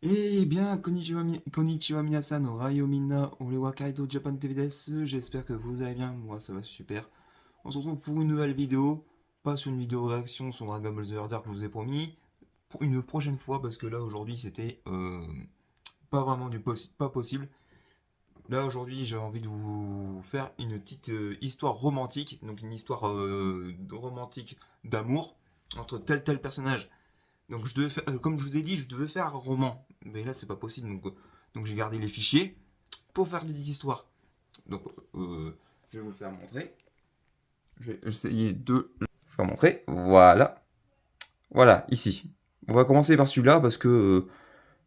Eh bien, konnichiwa minasan, ohayo minna, ore wa Kaido Japan TV desu. J'espère que vous allez bien, moi ça va super. On se retrouve pour une nouvelle vidéo, pas sur une vidéo réaction sur Dragon Ball Z que je vous ai promis, pour une prochaine fois, parce que là aujourd'hui c'était pas vraiment pas possible. Là aujourd'hui j'ai envie de vous faire une petite histoire romantique, donc une histoire romantique d'amour entre tel personnage. Donc je devais faire, comme je vous ai dit, je devais faire un roman. Mais là, c'est pas possible. Donc j'ai gardé les fichiers pour faire des histoires. Donc je vais vous le faire montrer. Je vais essayer de le faire montrer. Voilà. Voilà, ici. On va commencer par celui-là parce que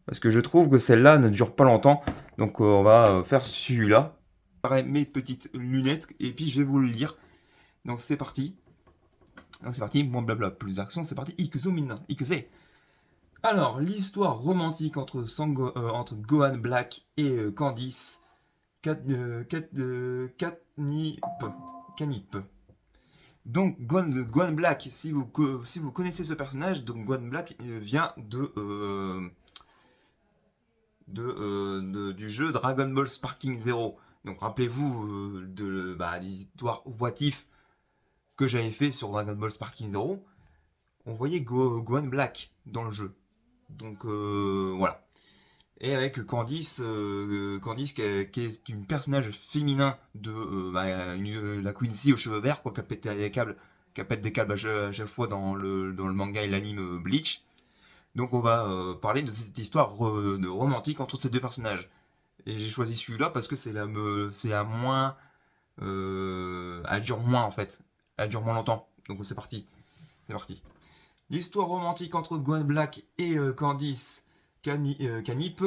je trouve que celle-là ne dure pas longtemps. Donc on va faire celui-là. Pareil, mes petites lunettes et puis je vais vous le lire. Donc c'est parti. Donc c'est parti. Moins blabla, plus d'action. C'est parti. Ikuzo minna. Ikuze. Alors, l'histoire romantique entre Gohan Black et Candice Catnip. Canip. Donc, Gohan Black, si vous connaissez ce personnage, donc Gohan Black vient du jeu Dragon Ball Sparking Zero. Donc, rappelez-vous des histoires what if que j'avais fait sur Dragon Ball Sparking Zero. On voyait Gohan Black dans le jeu. Donc, voilà. Et avec Candice qui est une personnage féminin de la Quincy aux cheveux verts, quoi, qui pète des câbles à chaque fois dans le manga et l'anime Bleach. Donc on va parler de cette histoire de romantique entre ces deux personnages. Et j'ai choisi celui-là parce que c'est la moins, elle dure moins en fait, elle dure moins longtemps. Donc c'est parti. L'histoire romantique entre Gwen Black et Candice Canip.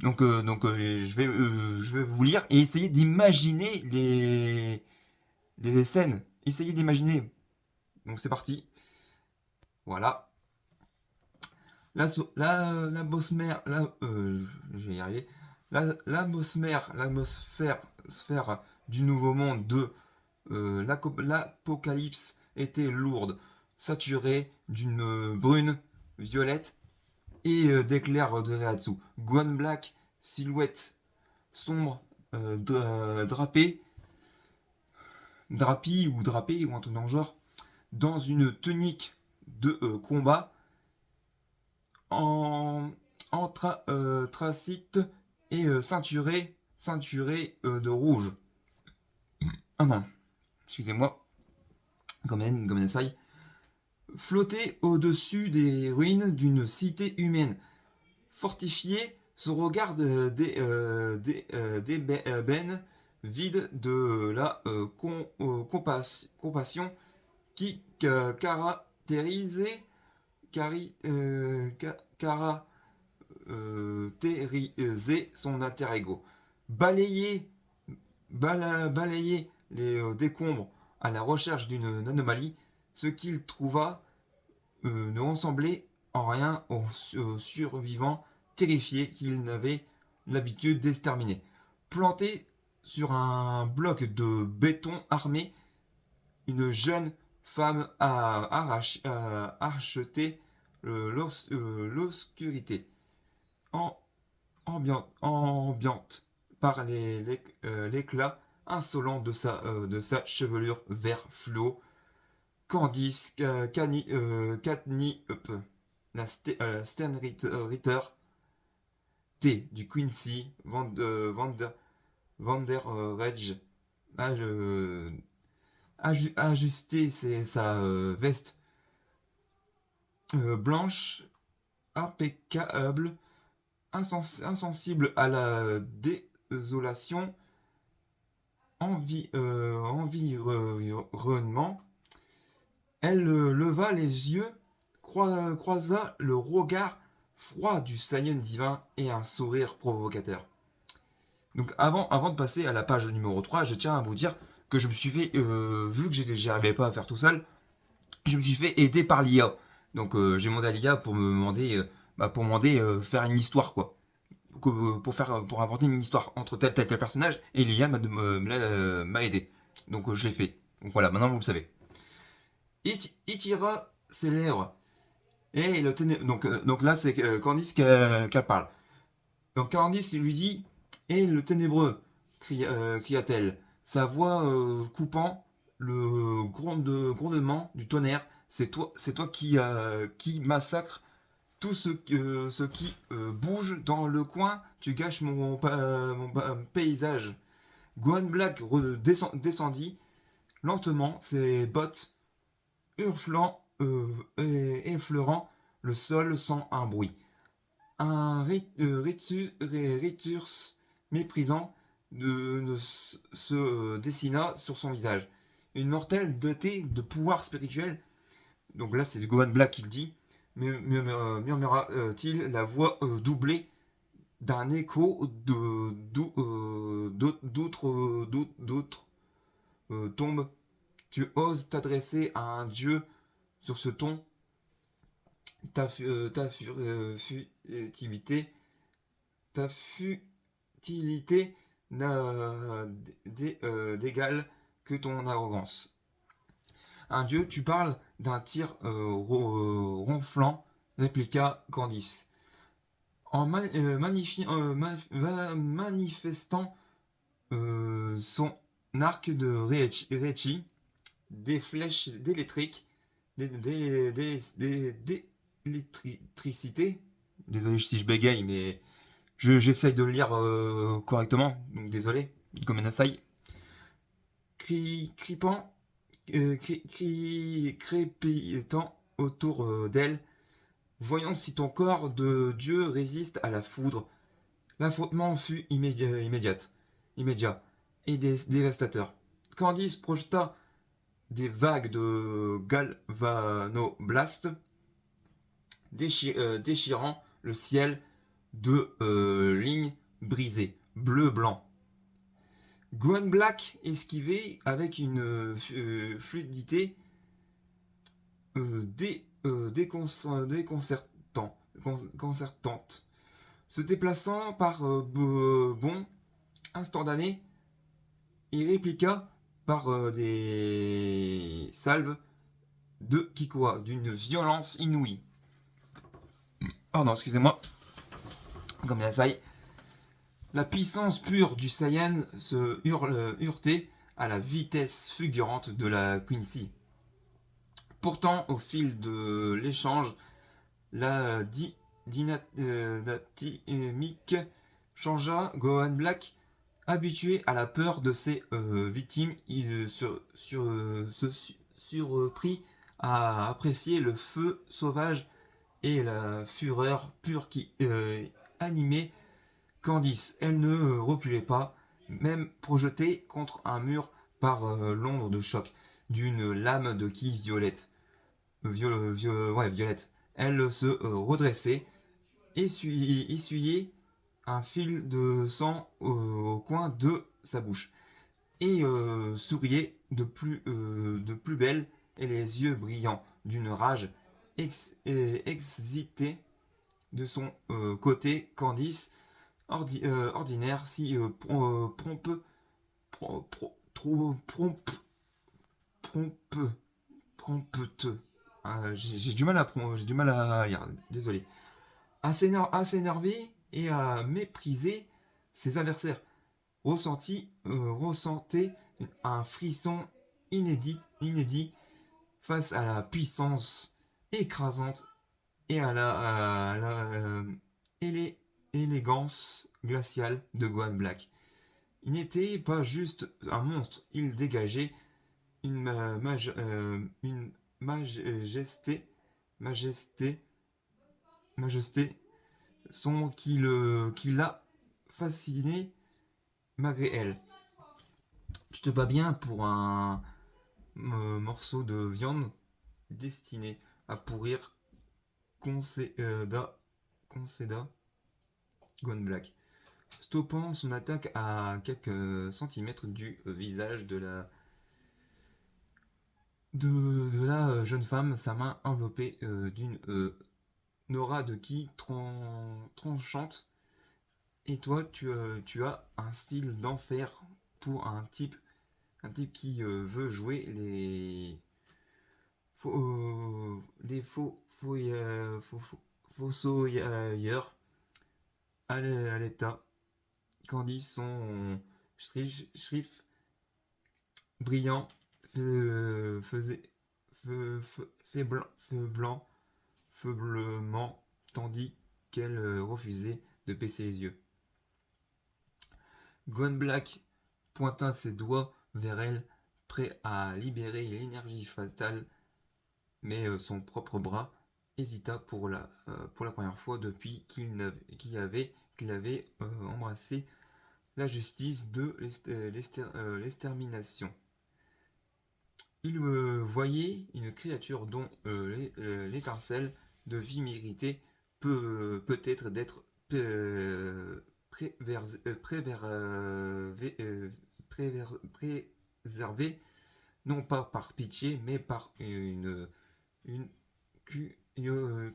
Je vais vous lire et essayer d'imaginer les scènes. Essayez d'imaginer. Donc c'est parti. Voilà. La bosse mère, je vais y arriver. L'atmosphère sphère du nouveau monde de l'apocalypse était lourde, saturée d'une brune violette et d'éclairs de Reatsu. Gohan Black, silhouette sombre, drapée, drapée ou un truc dans le genre, dans une tunique de combat en, tracite et ceinturé de rouge. Ah non, excusez-moi, comme ça, flottait au-dessus des ruines d'une cité humaine, fortifiée son regard d'ébène vide de la compassion qui caractérisait son alter-ego. Balayer, balayer les décombres à la recherche d'une anomalie, ce qu'il trouva ne ressemblait en rien aux survivants terrifiés qu'il n'avait l'habitude d'exterminer. Planté sur un bloc de béton armé, une jeune femme a acheté l'obscurité ambiante par l'éclat insolent de sa chevelure vert fluo. Candice Katni la Sternritter T du Quincy Vanderredge a ajusté sa veste blanche impeccable, insensible à la désolation environnement. Elle leva les yeux, croisa le regard froid du Saiyan divin et un sourire provocateur. Donc avant de passer à la page numéro 3, je tiens à vous dire que je me suis fait, vu que j'y arrivais pas à faire tout seul, je me suis fait aider par l'IA. Donc j'ai demandé à l'IA pour me demander, faire une histoire quoi. Pour inventer une histoire entre tel personnage et l'IA m'a aidé. Donc je l'ai fait. Donc voilà, maintenant vous le savez. Itira ses lèvres. Et donc là, c'est Candice qui parle. Donc Candice il lui dit: «Et le ténébreux!» cria-t-elle, sa voix coupant le grondement du tonnerre. C'est toi qui massacre tout ce qui bouge dans le coin. Tu gâches mon paysage. Gohan Black descendit lentement, ses bottes effleurant le sol sans un bruit. Un rictus méprisant se dessina sur son visage. Une mortelle dotée de pouvoirs spirituels. Donc là, c'est Gohan Black qui le dit. Murmura-t-il, la voix doublée d'un écho d'autres tombes. Tu oses t'adresser à un dieu sur ce ton? Ta futilité, ta futilité n'a d'égal que ton arrogance. Un dieu, tu parles d'un tir ronflant, répliqua Candice. En manifestant son arc de Reichi, des flèches d'électrique, d'électricité. Désolé si je bégaye, mais j'essaye de le lire correctement, donc désolé, Gomenasai. Cripant, crépitant autour d'elle. Voyons si ton corps de Dieu résiste à la foudre. L'affrontement fut immédiat et dévastateur. Candice projeta des vagues de galvanoblast déchirant le ciel de lignes brisées, bleu-blanc. Gohan Black esquivait avec une fluidité déconcertante, se déplaçant par bonds instantanés. Il répliqua par des salves de Kikoa d'une violence inouïe. Pardon, excusez-moi. Comme Yasai. La puissance pure du Saiyan se heurtait à la vitesse fulgurante de la Quincy. Pourtant, au fil de l'échange, la dynamique changea. Gohan Black, habitué à la peur de ses victimes, il se surprit à apprécier le feu sauvage et la fureur pure qui animait Candice. Elle ne reculait pas, même projetée contre un mur par l'ombre de choc d'une lame de quille violette. Violette. Elle se redressait, essuyait un fil de sang au coin de sa bouche et souriait de plus belle et les yeux brillants d'une rage excitée. De son côté, Candice, ordinaire, si prompteux. J'ai du mal à lire, désolé. À s'énerver et à mépriser ses adversaires. Ressentait un frisson inédit face à la puissance écrasante et à l'élégance glaciale de Gohan Black. Il n'était pas juste un monstre, il dégageait une majesté, son qui l'a fasciné malgré elle. Tu te bats bien pour un morceau de viande destiné à pourrir, concéda Gohan Black, stoppant son attaque à quelques centimètres du visage de la jeune femme, sa main enveloppée d'une aura de qui tranchante. Et toi, tu as un style d'enfer pour un type qui veut jouer les faux fossoyeurs. à l'état, Candice son schrift brillant faisait fait blanc, feublement, tandis qu'elle refusait de baisser les yeux. Gwen Black pointa ses doigts vers elle, prêt à libérer l'énergie fatale, mais son propre bras hésita pour la première fois depuis qu'il avait embrassé la justice de l'extermination. Il voyait une créature dont l'étincelle de vie méritée peut-être d'être préservée, non pas par pitié, mais par une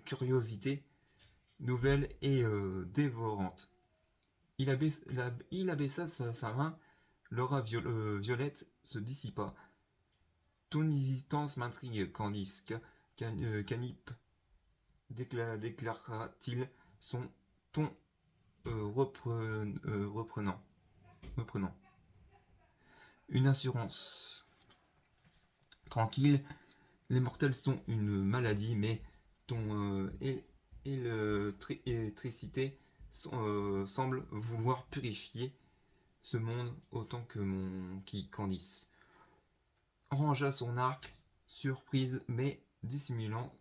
curiosité nouvelle et dévorante. Il abaissa sa main, l'aura violette se dissipa. Ton existence m'intrigue, Candice, Canip, déclara-t-il, son ton reprenant. Une assurance. Tranquille, les mortels sont une maladie, mais ton électricité semble vouloir purifier ce monde autant que mon qui Candice rangea son arc, surprise mais dissimulant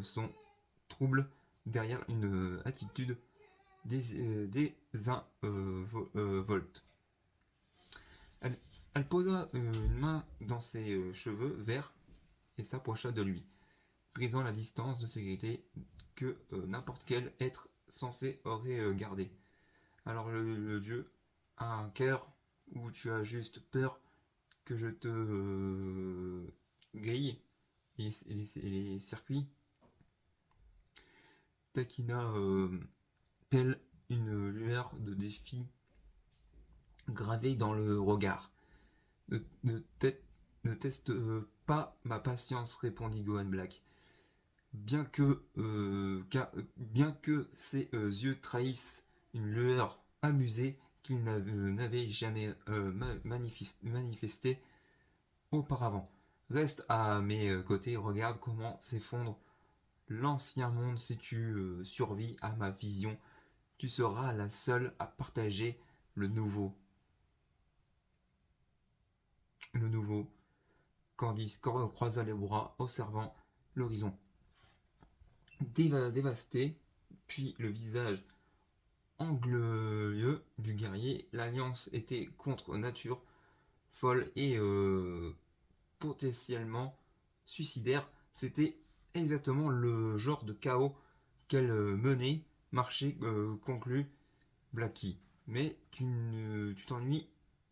son trouble derrière une attitude désinvolte. Elle posa une main dans ses cheveux verts et s'approcha de lui, brisant la distance de sécurité que n'importe quel être censé aurait gardé. Alors le dieu a un cœur où tu as juste peur que je te grille les circuits. Taquina telle une lueur de défi gravée dans le regard. Ne teste pas ma patience, répondit Gohan Black. Bien que ses yeux trahissent une lueur amusée qu'il n'avait jamais manifestée auparavant. Reste à mes côtés, regarde comment s'effondre l'ancien monde si tu survis à ma vision. Tu seras la seule à partager le nouveau. Le nouveau. Candice croisa les bras, observant l'horizon. Dévasté, puis le visage angleux du guerrier, l'alliance était contre nature, folle et potentiellement suicidaire. C'était exactement le genre de chaos qu'elle menait, marché conclut Blacky. Mais tu t'ennuies,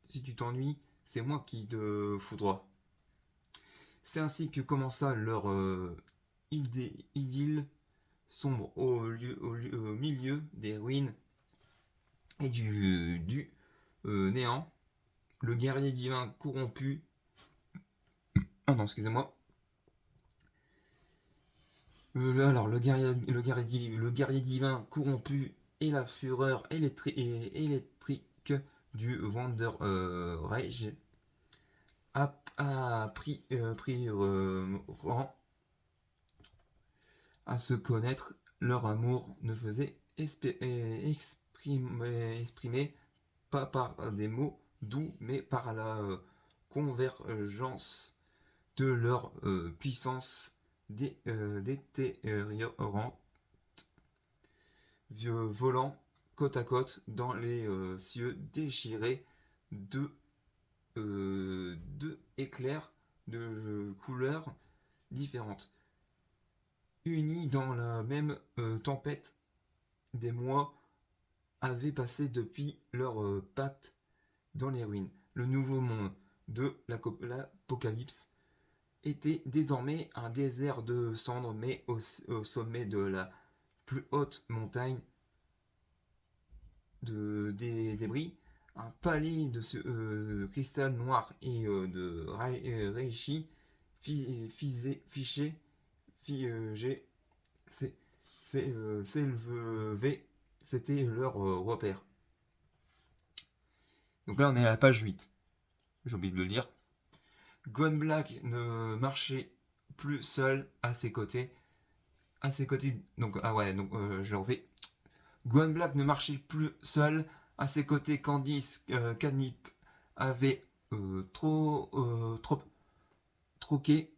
si tu t'ennuies, c'est moi qui te foudroie. C'est ainsi que commença leur idylle sombre au milieu des ruines et du néant. Le guerrier divin corrompu. Ah non, excusez-moi. Le guerrier divin corrompu et la fureur électrique du Wonder Rage a pris rang à se connaître. Leur amour ne faisait exprimer pas par des mots doux, mais par la convergence de leur puissance détériorante, volant côte à côte dans les cieux déchirés de deux éclairs de couleurs différentes. Unis dans la même tempête, des mois avaient passé depuis leur pacte dans les ruines. Le nouveau monde de l'Apocalypse était désormais un désert de cendres, mais au sommet de la plus haute montagne des débris, un palais de cristal noir et de Reishi figé s'élevait c'était leur repère. Donc là, on est à la page 8. J'ai oublié de le dire. Gone Black ne marchait plus seul à ses côtés. À ses côtés. Donc, ah ouais, donc je refais. Gone Black ne marchait plus seul à ses côtés. Candice Canip avait troqué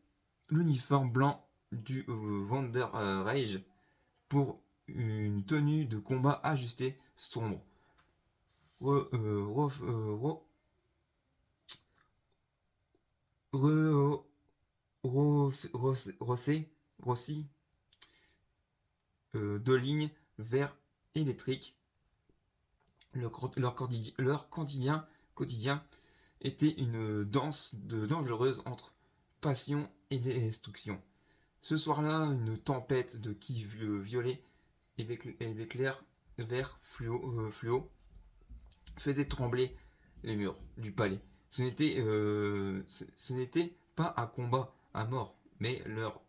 l'uniforme blanc du Wonder Rage pour une tenue de combat ajustée sombre. Re- re- re- re- Rossi, deux lignes vert électrique. Leur quotidien était une danse dangereuse entre passion et destruction. Ce soir-là, une tempête de qui violets et d'éclairs verts fluo faisait trembler les murs du palais. Ce n'était pas un combat à mort, mais leur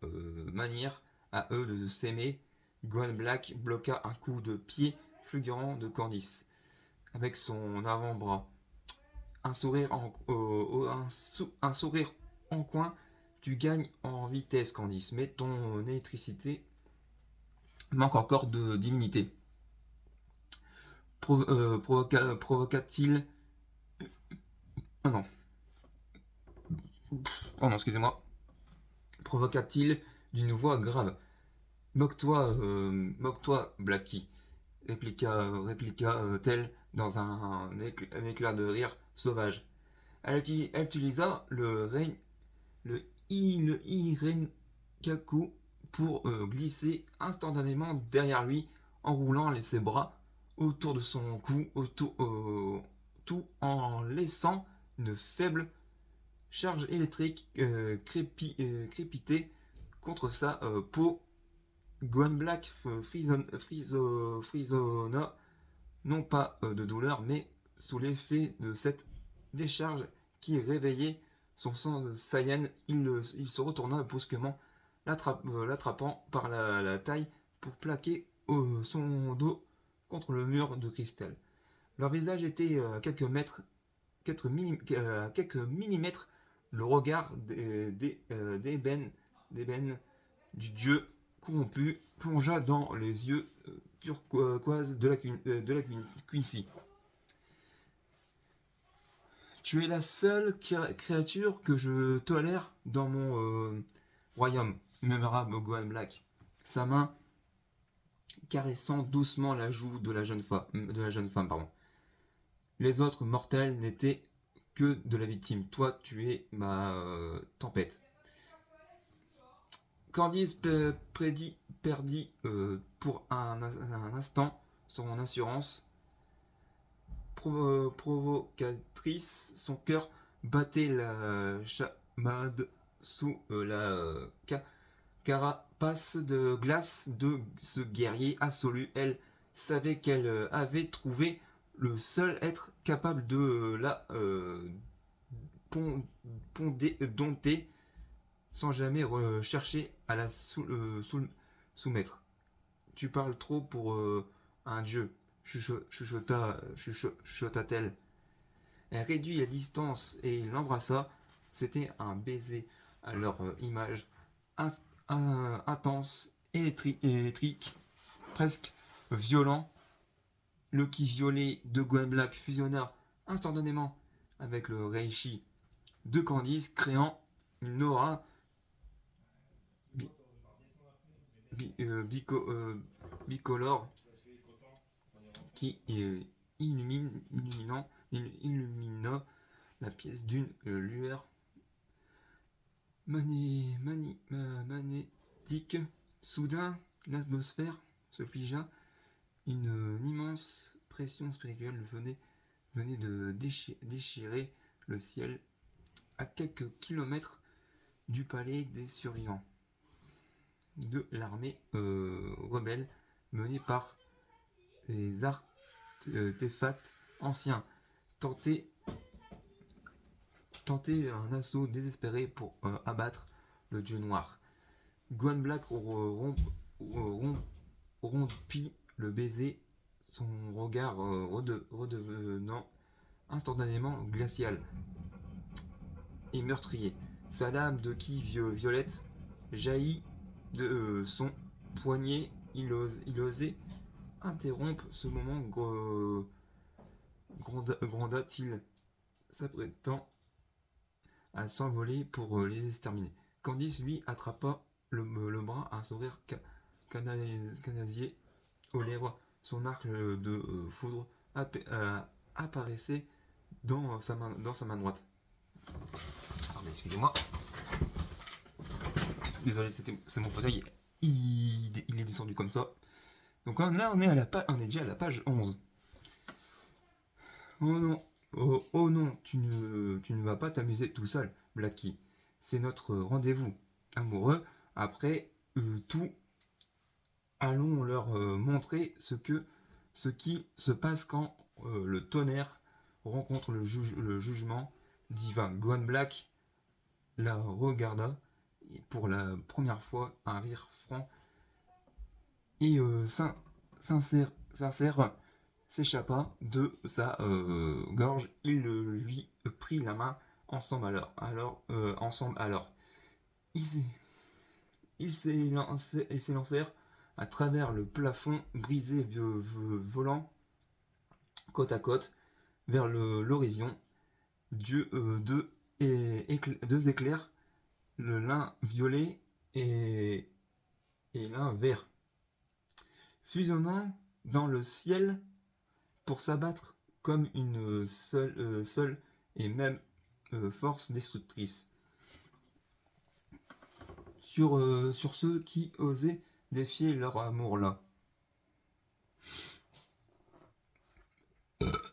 manière à eux de s'aimer. Gwen Black bloqua un coup de pied fulgurant de Candice avec son avant-bras. Un sourire en coin. Tu gagnes en vitesse, Candice, mais ton électricité manque encore de dignité. Provoqua-t-il. Oh non. Oh non, excusez-moi. Provoqua-t-il d'une voix grave. Moque-toi, Blackie, répliqua-t-elle dans un éclair de rire sauvage. Elle utilisa le Irenkaku pour glisser instantanément derrière lui, enroulant ses bras autour de son cou, tout en laissant une faible charge électrique crépiter contre sa peau. Gwen Black frissonna, non pas de douleur, mais sous l'effet de cette décharge qui réveillait son sang de Saiyan. Il se retourna brusquement, l'attrapant par la taille pour plaquer son dos contre le mur de cristal. Leur visage était à quelques millimètres, le regard d'ébène du dieu corrompu plongea dans les yeux turquoises de la Quincy. Tu es la seule créature que je tolère dans mon royaume, murmura Gohan Black, sa main caressant doucement la joue de la jeune femme. Pardon. Les autres mortels n'étaient que de la victime. Toi, tu es ma tempête. Candice perdit pour un instant son assurance provocatrice. Son cœur battait la chamade sous la carapace de glace de ce guerrier absolu. Elle savait qu'elle avait trouvé le seul être capable de la dompter sans jamais chercher à la soumettre. Tu parles trop pour un dieu, chuchota-t-elle. Elle réduit la distance et l'embrassa. C'était un baiser à leur image intense, électrique, presque violent. Le ki violet de Gwen Black fusionna instantanément avec le Reishi de Candice, créant une aura bicolore qui illumina la pièce d'une lueur magnétique. Soudain, l'atmosphère se figea. Une immense pression spirituelle venait de déchirer le ciel à quelques kilomètres du palais des survivants de l'armée rebelle menée par des artefacts anciens. Tenter un assaut désespéré pour abattre le dieu noir. Gwen Black rompit le baiser son regard redevenant instantanément glacial et meurtrier. Sa lame de quille violette jaillit de son poignet. Il osait interrompre ce moment, gronda-t-il, s'apprêtant à s'envoler pour les exterminer. Candice lui attrapa le bras, un sourire canasier aux lèvres. Son arc de foudre apparaissait dans sa main droite. Attendez, excusez-moi. Désolé, c'est mon fauteuil. Il est descendu comme ça. Donc là, on est déjà à la page 11. Oh non, oh non, tu ne vas pas t'amuser tout seul, Blackie. C'est notre rendez-vous amoureux. Après tout, allons leur montrer ce qui se passe quand le tonnerre rencontre le jugement divin. Gohan Black la regarda et pour la première fois un rire franc et sincère s'échappa de sa gorge. Il lui prit la main ensemble alors. Ils s'élancèrent à travers le plafond brisé, volant côte à côte vers l'horizon. Deux éclairs, l'un violet et l'un vert, fusionnant dans le ciel pour s'abattre comme une seule et même force destructrice sur ceux qui osaient défier leur amour là.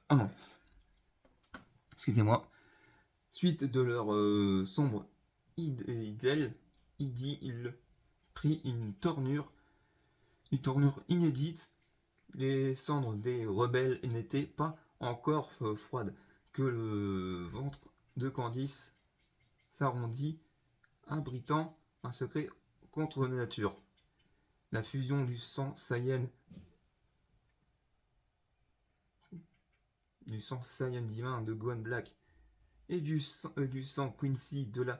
Ah non, excusez-moi. Suite de leur sombre idée, il prit une tournure inédite. Les cendres des rebelles n'étaient pas encore froides que le ventre de Candice s'arrondit, abritant un secret contre nature. La fusion du sang Saiyan divin de Gohan Black et du sang Quincy de la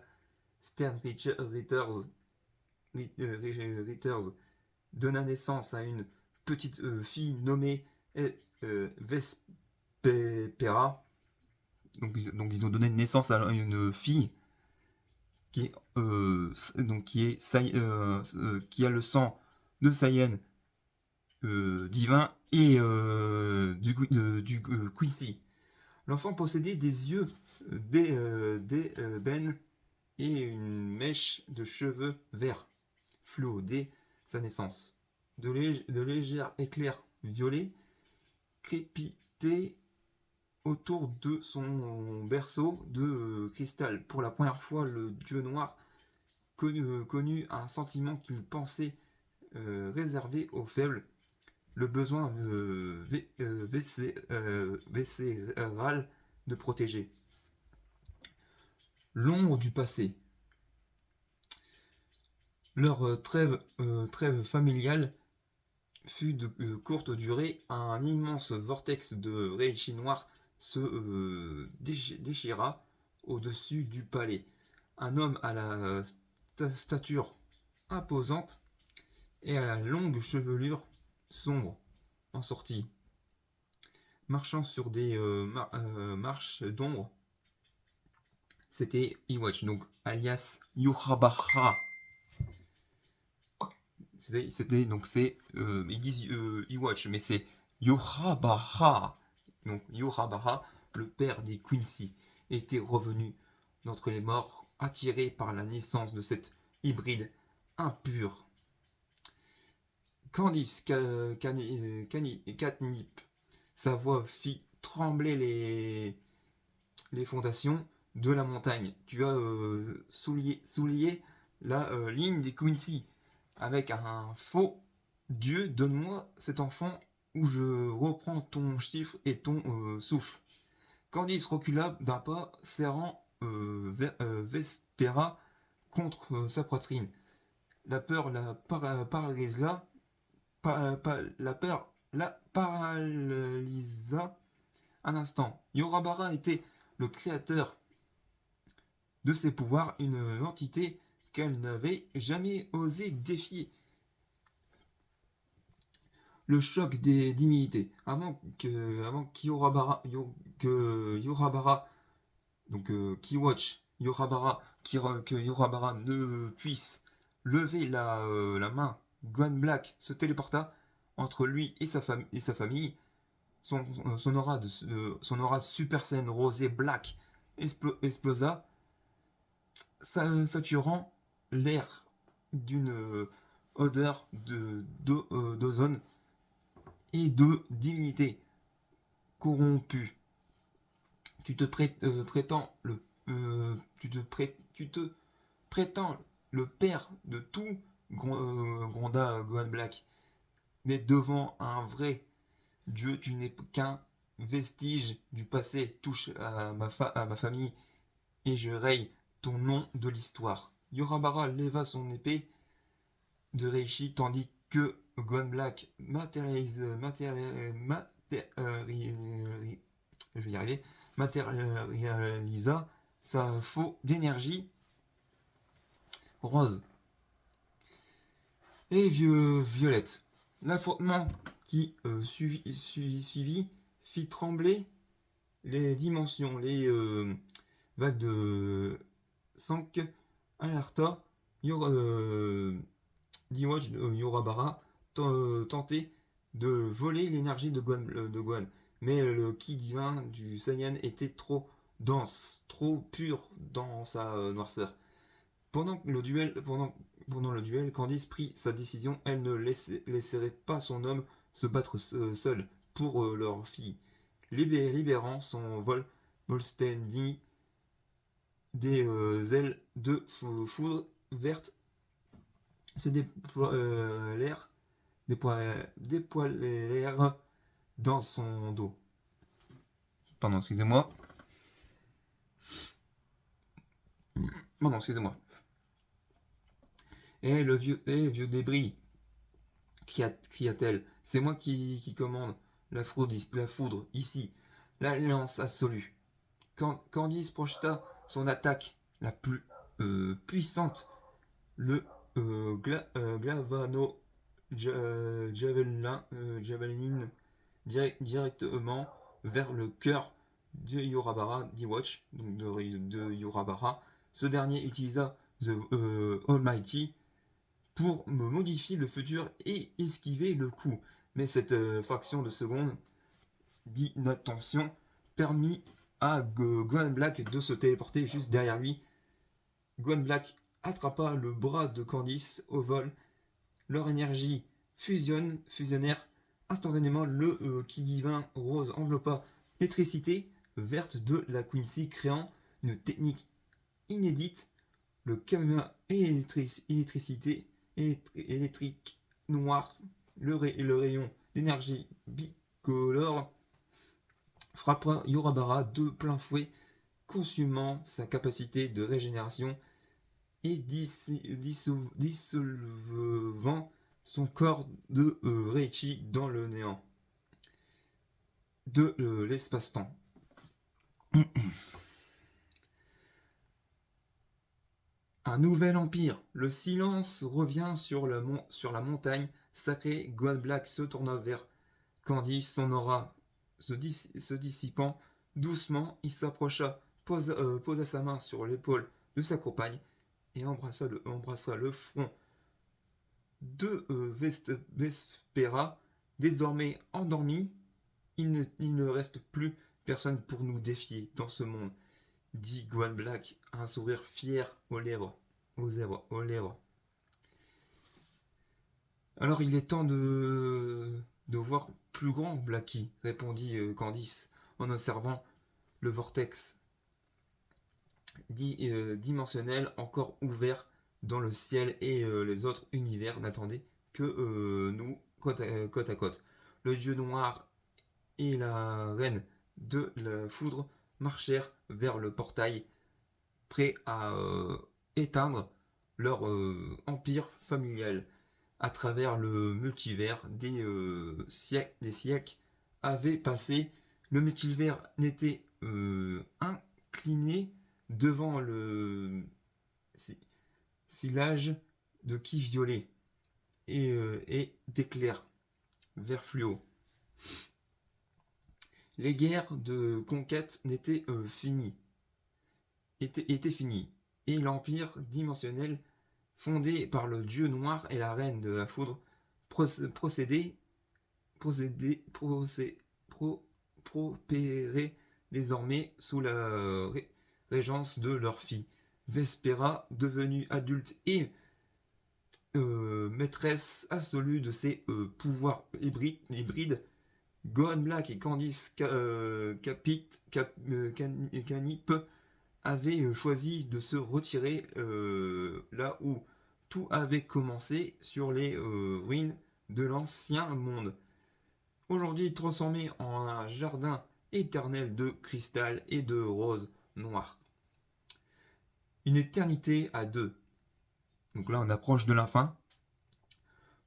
Stern Reiters donna naissance à une petite fille nommée Vespera. Donc ils ont donné naissance à une fille qui a le sang de Saiyan divin et du Quincy. L'enfant possédait des yeux d'ébène et une mèche de cheveux verts fluo dès sa naissance. De légers éclairs violets crépitaient autour de son berceau de cristal. Pour la première fois, le dieu noir connut un sentiment qu'il pensait réservé aux faibles, le besoin viscéral de protéger. L'ombre du passé. Leur trêve familiale fut de courte durée. Un immense vortex de Reichi noir se déchira au-dessus du palais. Un homme à la stature imposante et à la longue chevelure sombre en sortit, marchant sur des marches d'ombre. C'était Iwatch, donc alias Yurabara. Ils disent Iwatch, mais c'est Yurabara. Donc Yurabara, le père des Quincy, était revenu d'entre les morts, attiré par la naissance de cette hybride impure. Candice Catnip, sa voix fit trembler les fondations de la montagne. Tu as soulié la ligne des Quincy avec un faux Dieu. Donne-moi cet enfant ou je reprends ton chiffre et ton souffle. Candice recula d'un pas, serrant Vespera contre sa poitrine. La peur la paralysa. La peur la paralysa un instant. Yorabara était le créateur de ses pouvoirs, une entité qu'elle n'avait jamais osé défier. Le choc des divinités. Avant que Yorabara, donc Kiwatch Yorabara, que Yorabara ne puisse lever la main, Gohan Black se téléporta entre lui et sa famille. Son aura Super Saiyan rosé Black explosa, saturant l'air d'une odeur d'ozone et de divinité corrompue. Tu te prétends le père de tout, gronda Gohan Black. Mais devant un vrai Dieu, tu n'es qu'un vestige du passé. Touche à ma famille et je raye ton nom de l'histoire. Yorabara leva son épée de Reishi tandis que Gohan Black matérialisa sa faux d'énergie rose et violette. L'affrontement qui suivit fit trembler les dimensions. Les vagues de Sank alerta Diwach Yorabara tentait de voler l'énergie de Gohan, mais le ki divin du Saiyan était trop dense, trop pur dans sa noirceur. Pendant le duel, Candice prit sa décision. Elle ne laisserait pas son homme se battre seul pour leur fille. Libérant son Volstendi des ailes de foudre verte se déployèrent dans son dos. Pardon, excusez-moi. Et le vieux débris, cria-t-elle, c'est moi qui commande la foudre ici. L'alliance absolue. Candice projeta son attaque la plus puissante, le Glavano Javelin, directement vers le cœur de Yorabara Diwach, donc de Yorabara. Ce dernier utilisa The Almighty pour me modifier le futur et esquiver le coup. Mais cette fraction de seconde d'inattention permit à Gohan Black de se téléporter juste derrière lui. Gohan Black attrapa le bras de Candice au vol. Leur énergie fusionnèrent instantanément. Le ki divin rose enveloppa l'électricité verte de la Quincy, créant une technique inédite, le Kamehameha électrique noir. Le rayon d'énergie bicolore frappa Yorabara de plein fouet, consumant sa capacité de régénération et dissolvant son corps de Reichi dans le néant de l'espace-temps. Un nouvel empire. Le silence revient sur la montagne sacrée. Gohan Black se tourna vers Candice, son aura se dissipant doucement. Il s'approcha, posa sa main sur l'épaule de sa compagne et embrassa le front de Vespera. Désormais endormi, il ne reste plus personne pour nous défier dans ce monde, dit Gohan Black, un sourire fier aux lèvres. Alors il est temps de voir plus grand, Blacky, répondit Candice en observant le vortex dimensionnel encore ouvert dans le ciel et les autres univers n'attendaient que nous côte à côte. Le dieu noir et la reine de la foudre marchèrent vers le portail, prêts à éteindre leur empire familial. à travers le multivers. Des siècles avaient passé. Le multivers n'était incliné devant le sillage de qui violet et d'éclairs vert fluo. Les guerres de conquête étaient finies, et l'empire dimensionnel fondé par le dieu noir et la reine de la foudre procédait, propérait désormais sous la régence de leur fille. Vespera, devenue adulte et maîtresse absolue de ses pouvoirs hybrides, Gohan Black et Candice Canip avaient choisi de se retirer là où tout avait commencé, sur les ruines de l'ancien monde. Aujourd'hui transformé en un jardin éternel de cristal et de roses noires. Une éternité à deux. Donc là on approche de la fin.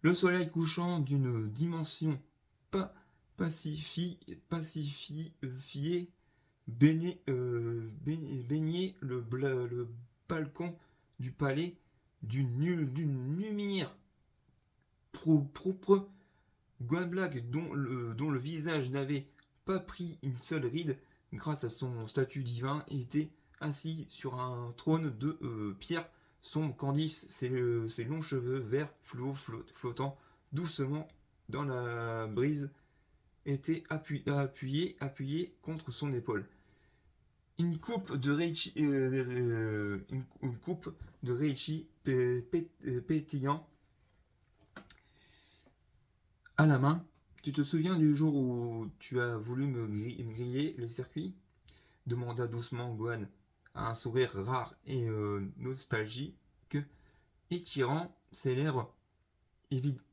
Le soleil couchant d'une dimension pacifiée baignait le balcon du palais d'une lumière propre. Gohan Black, dont le visage n'avait pas pris une seule ride grâce à son statut divin, était assis sur un trône de pierre sombre. Candice, ses longs cheveux verts fluo flottant doucement dans la brise, était appuyé contre son épaule. Une coupe de Reichi pétillant à la main. Tu te souviens du jour où tu as voulu me griller les circuits? Demanda doucement Gohan, à un sourire rare et nostalgique, étirant ses lèvres.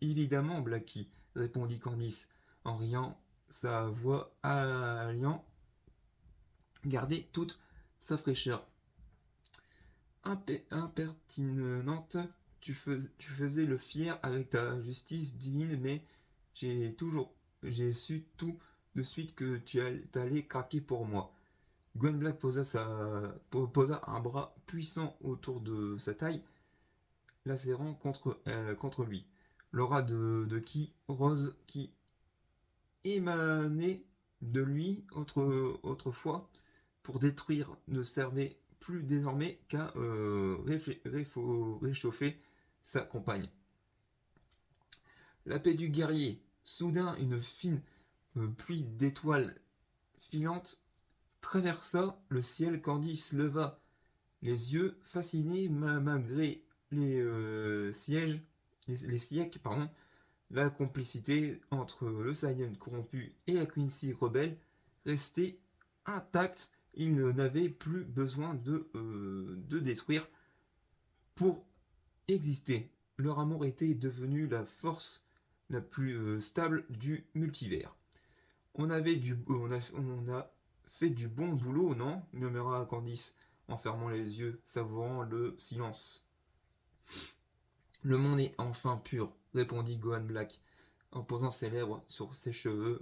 Évidemment, Blacky, répondit Candice, en riant, sa voix alliant garder toute sa fraîcheur. Impertinente, tu faisais le fier avec ta justice divine, mais j'ai su tout de suite que tu allais craquer pour moi. Gohan Black posa un bras puissant autour de sa taille, la serrant contre lui. L'aura de Ki Rose qui émanait de lui autrefois pour détruire ne servait plus désormais qu'à réchauffer sa compagne. La paix du guerrier. Soudain, une fine pluie d'étoiles filantes traversa le ciel. Candice leva les yeux fascinés malgré les siècles. La complicité entre le Saiyan corrompu et la Quincy rebelle restait intacte. Il n'avait plus besoin de détruire pour exister. Leur amour était devenu la force la plus stable du multivers. On a fait du bon boulot, non? Murmura Candice en fermant les yeux, savourant le silence. Le monde est enfin pur, répondit Gohan Black, en posant ses lèvres sur ses cheveux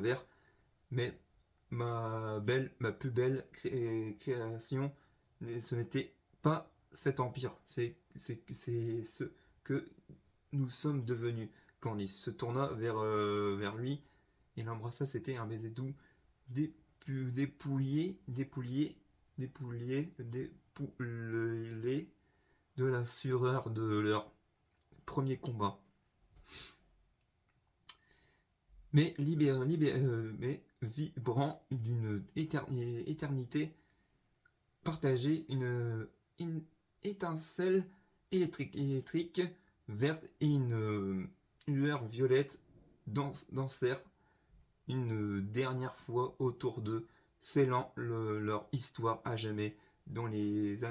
verts. Mais ma plus belle création, ce n'était pas cet empire, c'est ce que nous sommes devenus. Candice se tourna vers lui et l'embrassa. C'était un baiser doux, dépouillé de la fureur de leur premier combat. Mais vibrant d'une éternité partagée, une étincelle électrique verte et une lueur violette dansèrent une dernière fois autour d'eux, scellant leur histoire à jamais dans les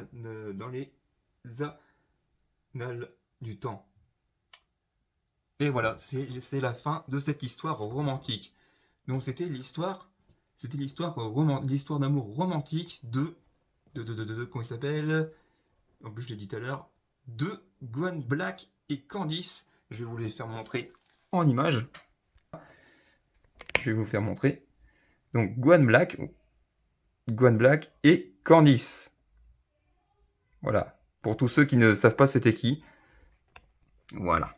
annales du temps. Et voilà, c'est la fin de cette histoire romantique. Donc c'était l'histoire d'amour romantique de comment il s'appelle? En plus je l'ai dit tout à l'heure, de Gohan Black et Candice. Je vais vous les faire montrer en images. Je vais vous faire montrer. Donc Gohan Black et Candice. Voilà. Pour tous ceux qui ne savent pas c'était qui. Voilà.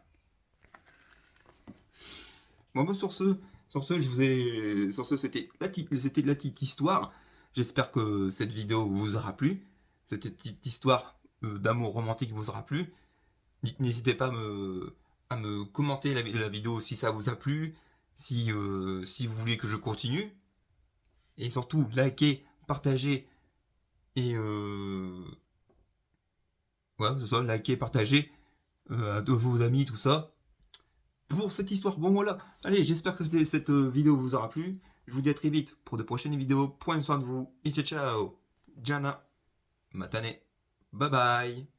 Bon, bah, sur ce, c'était la petite histoire. J'espère que cette vidéo vous aura plu. Cette petite histoire d'amour romantique vous aura plu. N'hésitez pas à me commenter la vidéo si ça vous a plu, si vous voulez que je continue. Et surtout, likez, partagez et ouais, c'est ça, likez, partagez à vos amis, tout ça. Pour cette histoire. Bon voilà, allez, j'espère que cette vidéo vous aura plu. Je vous dis à très vite pour de prochaines vidéos. Prenez soin de vous et ciao ciao. Jana, matane, bye bye.